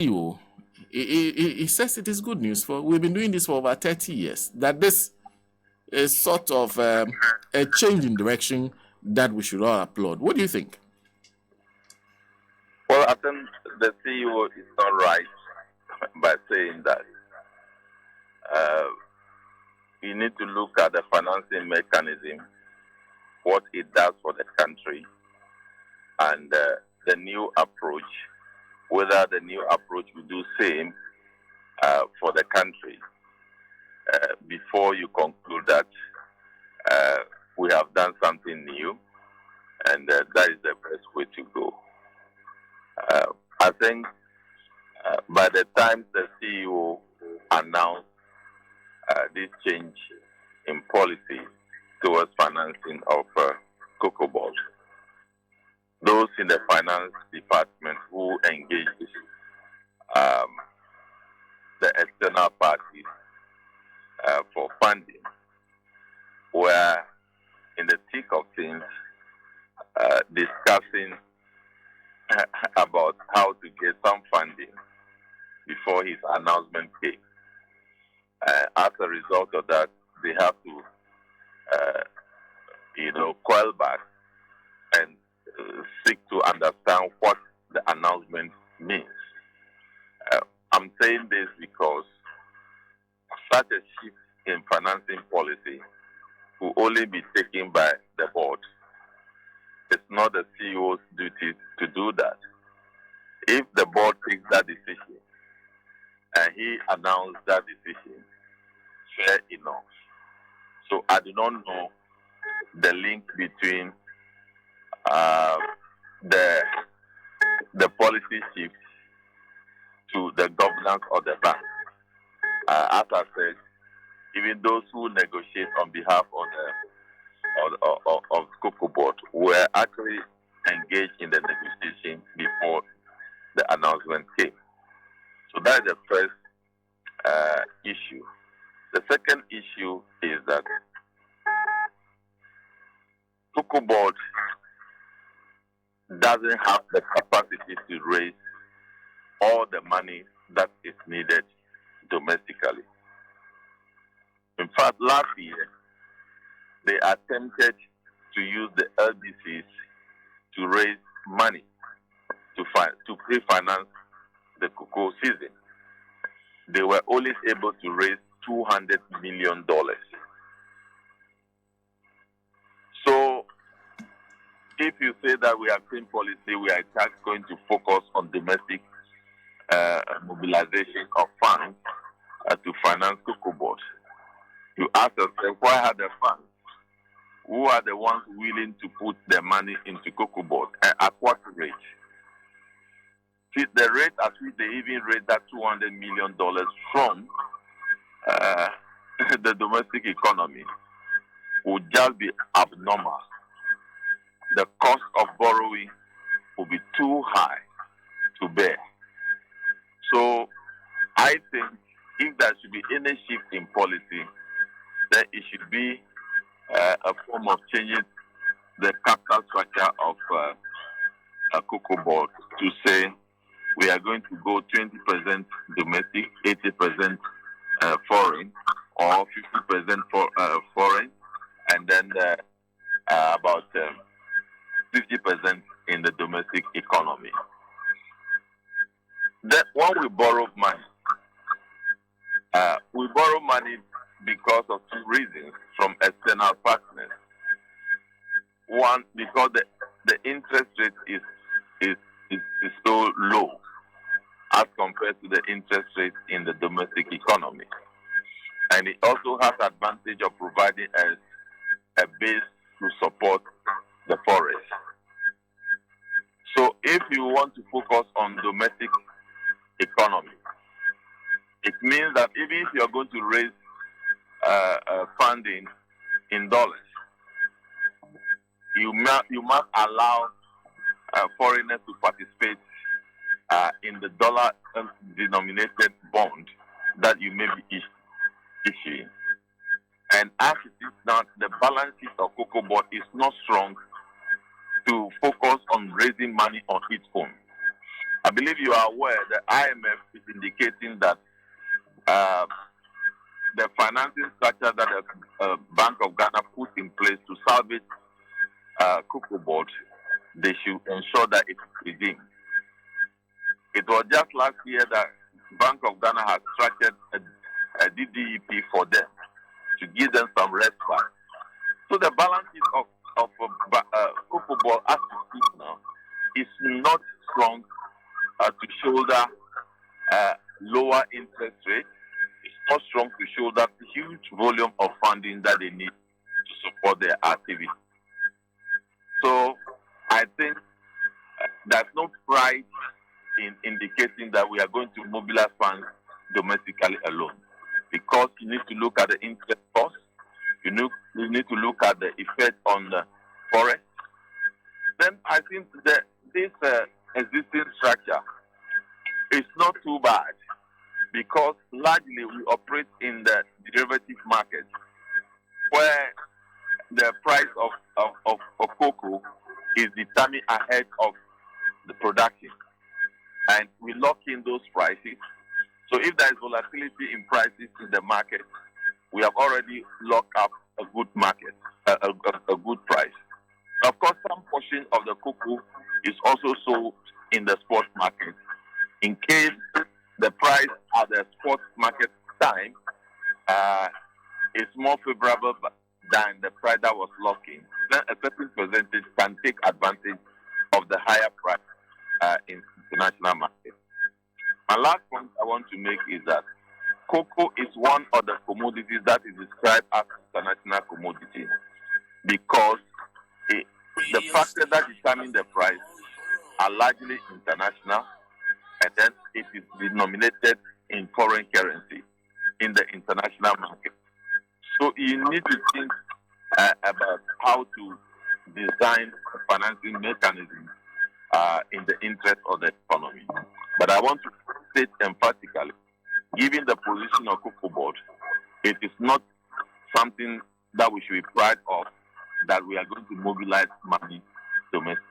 CEO, he says it is good news for we've been doing this for over 30 years, that this is sort of a change in direction that we should all applaud. What do you think? Well, I think the CEO is not right by saying that. Uh, you need to look at the financing mechanism, what it does for the country, and the new approach, whether the new approach will do same for the country before you conclude that we have done something new, and that is the best way to go. I think by the time the CEO announced this change in policy towards financing of Cocobod, those in the finance department who engage the external parties for funding were in the thick of things discussing about how to get some funding before his announcement came. As a result of that, they have to, coil back and seek to understand what the announcement means. I'm saying this because such a shift in financing policy will only be taken by the board. It's not the CEO's duty to do that. If the board takes that decision and he announced that decision, fair enough. So I do not know the link between the policy shift to the governance of the bank. As I said, even those who negotiate on behalf of Cocobod were actually engaged in the negotiation before the announcement came. So that is the first issue. The second issue is that Cocobod doesn't have the capacity to raise all the money that is needed domestically. In fact, last year, they attempted to use the LDCs to raise money to pre-finance the cocoa season. They were only able to raise $200 million. So, if you say that we have clean policy, we are just going to focus on domestic mobilization of funds to finance Cocobod. You ask yourself, why are the funds? Who are the ones willing to put their money into Cocobod and at what rate? See, the rate at which they even raised that $200 million from the domestic economy would just be abnormal. The cost of borrowing will be too high to bear. So I think if there should be any shift in policy, then it should be a form of changing the capital structure of Cocobod to say we are going to go 20% domestic, 80% foreign, or 50% foreign, and then about 50% in the domestic economy. Then when we borrow money because of two reasons from external partners. One, because the interest rate is so low as compared to the interest rate in the domestic economy. And it also has advantage of providing us a base to support the forest. So if you want to focus on domestic economy, it means that even if you are going to raise funding in dollars, you must allow foreigners to participate in the dollar-denominated bond that you may be issuing. And as it is now, the balance sheet of Cocobod is not strong to focus on raising money on its own. I believe you are aware the IMF is indicating that the financing structure that the Bank of Ghana put in place to salvage Cocobod, they should ensure that it is redeemed. It was just last year that Bank of Ghana has structured a DDEP for them to give them some respite. So the balance sheet of Cocobod as we speak now is not strong to shoulder lower interest rate. It's not strong to shoulder the huge volume of funding that they need to support their activity. So I think there's no pride in indicating that we are going to mobilize funds domestically alone, because you need to look at the interest cost, you need to look at the effect on the forest. Then I think that this existing structure is not too bad, because largely we operate in the derivative market, where the price of cocoa is determined ahead of the production, and we lock in those prices. So if there is volatility in prices in the market, we have already locked up a good market, a good price. Of course, some portion of the cocoa is also sold in the spot market. In case the price at the spot market time is more favorable than the price that was locked in, then a certain percentage can take advantage of the higher price in international market. My last point I want to make is that cocoa is one of the commodities that is described as international commodity, because the factors that determine the price are largely international, and then it is denominated in foreign currency in the international market. So you need to think about how to design a financing mechanism in the interest of the economy. But I want to state emphatically, given the position of Cocobod, it is not something that we should be proud of, that we are going to mobilize money domestically.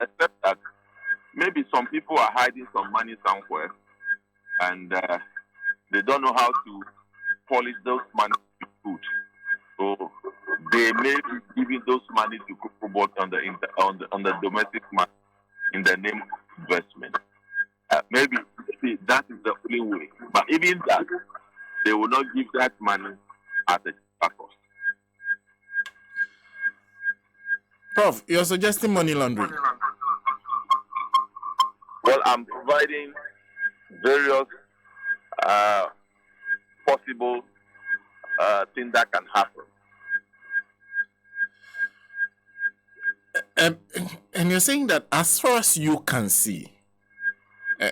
Except that maybe some people are hiding some money somewhere, and they don't know how to polish those money to good. So they may be giving those money to Cocobod on the domestic market in the name of investment. Maybe that is the only way. But even that, they will not give that money at a cheaper cost. Prof, you're suggesting money laundering. Well, I'm providing various possible things that can happen. And you're saying that as far as you can see,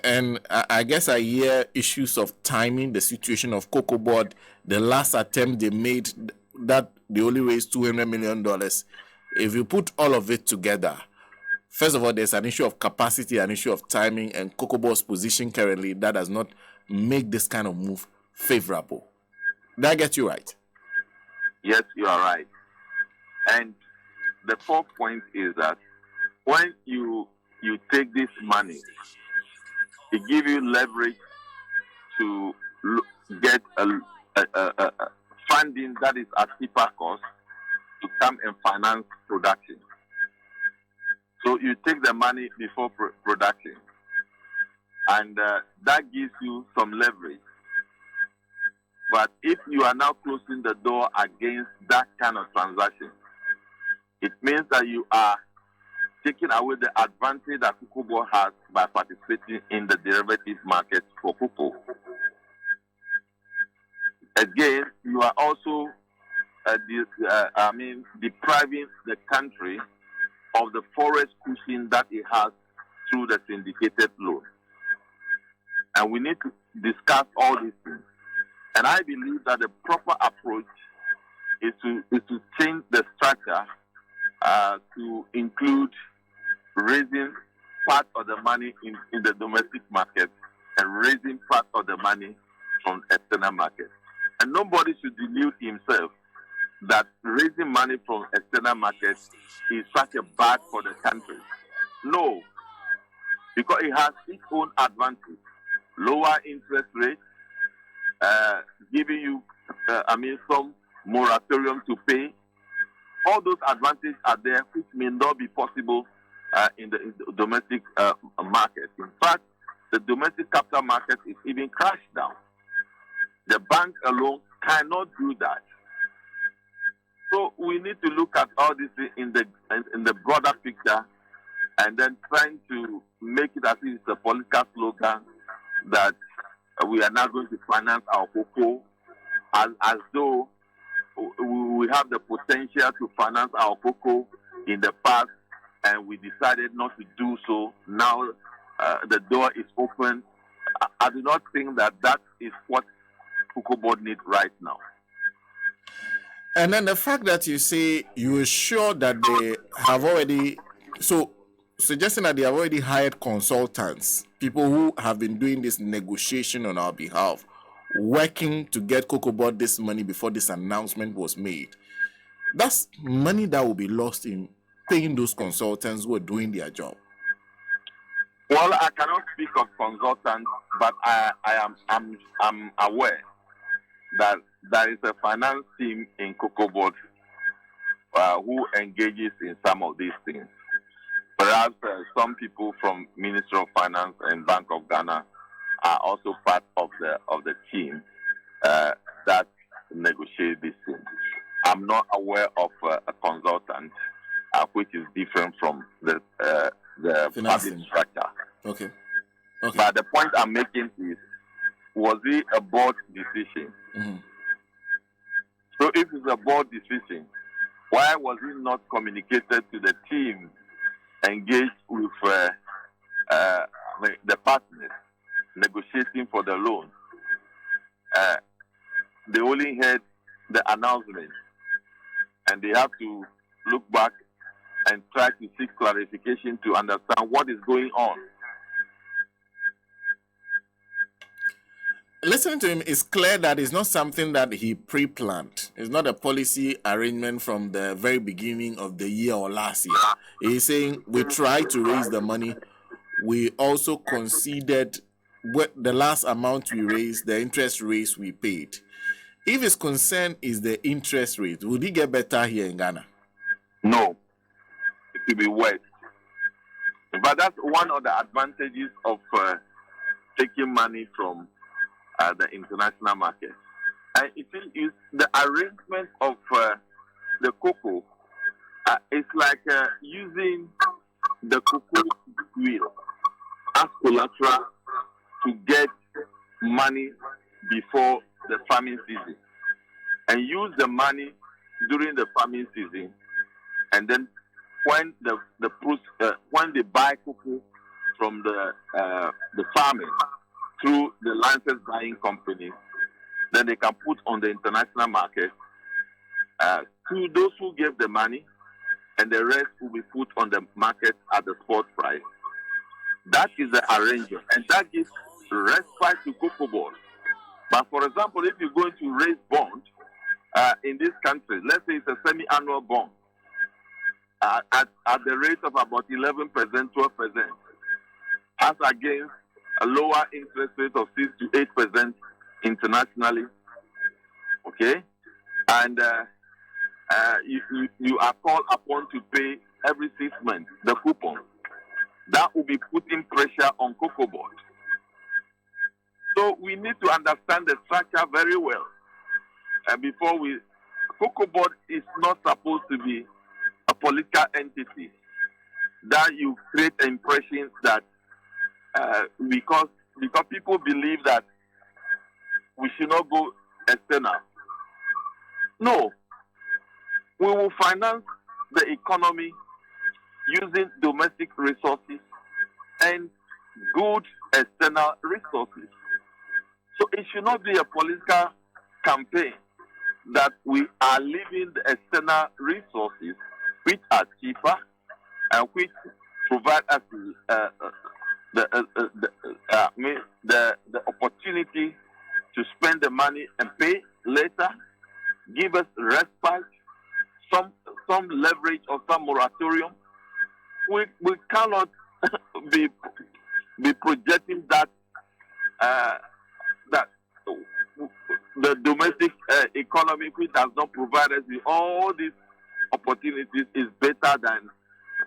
and I guess I hear issues of timing, the situation of Cocobod, the last attempt they made that they only raised $200 million. If you put all of it together, first of all, there's an issue of capacity, an issue of timing, and Cocobod's position currently that does not make this kind of move favorable. Did I get you right? Yes, you are right. And the fourth point is that when you take this money, it gives you leverage to get a funding that is at cheaper cost to come and finance production. So you take the money before production, and that gives you some leverage. But if you are now closing the door against that kind of transaction, it means that you are taking away the advantage that Cocobod has by participating in the derivative market for cocoa. Again, you are also depriving the country of the forest cushion that it has through the syndicated loan. And we need to discuss all these things. And I believe that the proper approach is to change the structure to include raising part of the money in the domestic market and raising part of the money from external market. And nobody should delude himself that raising money from external markets is such a bad for the country. No, because it has its own advantage. Lower interest rates, giving you, some moratorium to pay. All those advantages are there, which may not be possible in the domestic market. In fact, the domestic capital market is even crashed down. The bank alone cannot do that. So we need to look at all this in the broader picture, and then trying to make it as if it's a political slogan that we are not going to finance our cocoa, as though we have the potential to finance our cocoa in the past, and we decided not to do so. Now the door is open. I do not think that is what Cocobod needs right now. And then the fact that you say you are sure that they have already, so suggesting that they have already hired consultants, people who have been doing this negotiation on our behalf, working to get Cocobod this money before this announcement was made. That's money that will be lost in paying those consultants who are doing their job. Well, I cannot speak of consultants, but I'm aware that there is a finance team in Cocobod who engages in some of these things. Perhaps some people from Ministry of Finance and Bank of Ghana are also part of the team that negotiate these things. I'm not aware of a consultant which is different from the public structure. Okay. But the point I'm making is, was it a board decision? Mm-hmm. So if it's a board decision, why was it not communicated to the team engaged with the partners negotiating for the loan? They only heard the announcement, and they have to look back and try to seek clarification to understand what is going on. Listening to him, it's clear that it's not something that he pre-planned. It's not a policy arrangement from the very beginning of the year or last year. He's saying we tried to raise the money. We also considered what the last amount we raised, the interest rates we paid. If his concern is the interest rate, would he get better here in Ghana? No, it will be worse. But that's one of the advantages of taking money from the international market. And it is the arrangement of the cocoa. It's like using the cocoa wheel as collateral to get money before the farming season, and use the money during the farming season, and then when when they buy cocoa from the farmers through the licensed buying company, then they can put on the international market to those who gave the money, and the rest will be put on the market at the spot price. That is the arrangement, and that gives respite to Cocobod. But for example, if you're going to raise bond in this country, let's say it's a semi-annual bond at the rate of about 11%, 12%, as against a lower interest rate of 6 to 8% internationally. Okay, and you are called upon to pay every 6 months the coupon. That will be putting pressure on Cocobod. So we need to understand the structure very well. Before Cocobod is not supposed to be a political entity that you create the impression that because people believe that we should not go external. No, we will finance the economy using domestic resources and good external resources. So it should not be a political campaign that we are leaving the external resources which are cheaper and which provide us the opportunity to spend the money and pay later, give us respite, some leverage or some moratorium. We cannot be be projecting that that the domestic economy, which does not provide us with all these opportunities, is better than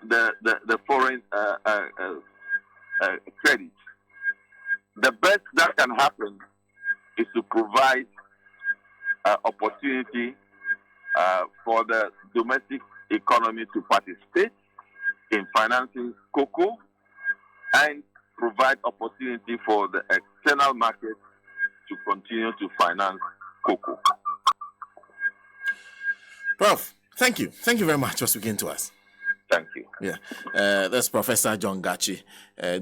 the foreign credit. The best that can happen is to provide opportunity for the domestic economy to participate in financing cocoa and provide opportunity for the external market to continue to finance cocoa. Prof, thank you. Thank you very much for speaking to us. Thank you. Yeah, that's Professor John Gatsi,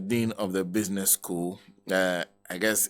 Dean of the Business School. I guess